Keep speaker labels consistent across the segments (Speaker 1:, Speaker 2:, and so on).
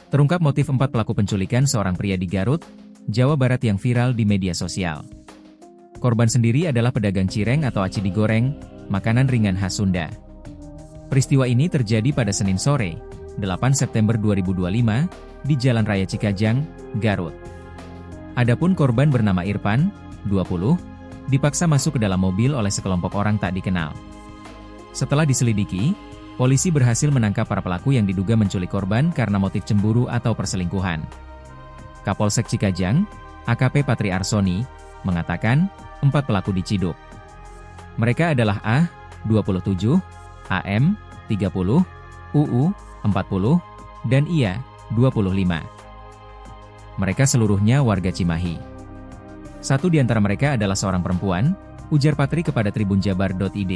Speaker 1: Terungkap motif 4 pelaku penculikan seorang pria di Garut, Jawa Barat yang viral di media sosial. Korban sendiri adalah pedagang cireng atau aci digoreng, makanan ringan khas Sunda. Peristiwa ini terjadi pada Senin sore, 8 September 2025, di Jalan Raya Cikajang, Garut. Adapun korban bernama Irfan, 20, dipaksa masuk ke dalam mobil oleh sekelompok orang tak dikenal. Setelah diselidiki, polisi berhasil menangkap para pelaku yang diduga menculik korban karena motif cemburu atau perselingkuhan. Kapolsek Cikajang, AKP Patri Arsoni, mengatakan, 4 pelaku diciduk. Mereka adalah A, 27, AM, 30, UU, 40, dan IA, 25. Mereka seluruhnya warga Cimahi. Satu di antara mereka adalah seorang perempuan, ujar Patri kepada tribunjabar.id,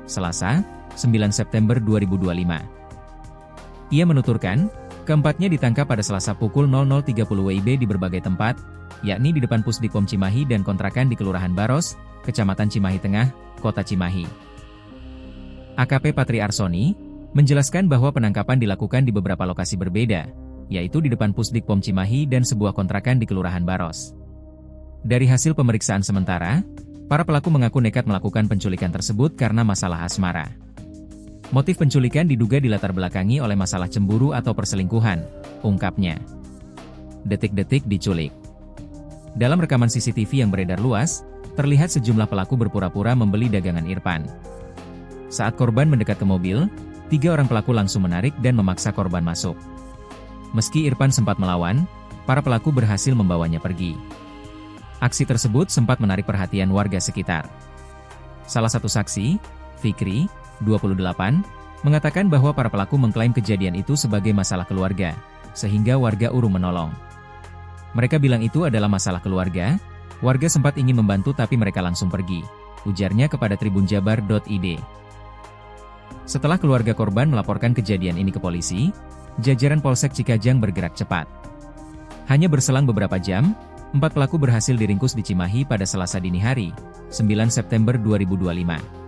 Speaker 1: Selasa, 9 September 2025. Ia menuturkan, keempatnya ditangkap pada Selasa pukul 00.30 WIB di berbagai tempat, yakni di depan Pusdikpom Cimahi dan kontrakan di Kelurahan Baros, Kecamatan Cimahi Tengah, Kota Cimahi. AKP Patri Arsoni menjelaskan bahwa penangkapan dilakukan di beberapa lokasi berbeda, yaitu di depan Pusdikpom Cimahi dan sebuah kontrakan di Kelurahan Baros. Dari hasil pemeriksaan sementara, para pelaku mengaku nekat melakukan penculikan tersebut karena masalah asmara. Motif penculikan diduga dilatar belakangi oleh masalah cemburu atau perselingkuhan, ungkapnya. Detik-detik diculik. Dalam rekaman CCTV yang beredar luas, terlihat sejumlah pelaku berpura-pura membeli dagangan Irfan. Saat korban mendekat ke mobil, 3 orang pelaku langsung menarik dan memaksa korban masuk. Meski Irfan sempat melawan, para pelaku berhasil membawanya pergi. Aksi tersebut sempat menarik perhatian warga sekitar. Salah satu saksi, Fikri, 28, mengatakan bahwa para pelaku mengklaim kejadian itu sebagai masalah keluarga, sehingga warga urung menolong. Mereka bilang itu adalah masalah keluarga, warga sempat ingin membantu tapi mereka langsung pergi, ujarnya kepada tribunjabar.id. Setelah keluarga korban melaporkan kejadian ini ke polisi, jajaran Polsek Cikajang bergerak cepat. Hanya berselang beberapa jam, 4 pelaku berhasil diringkus di Cimahi pada Selasa dini hari, 9 September 2025.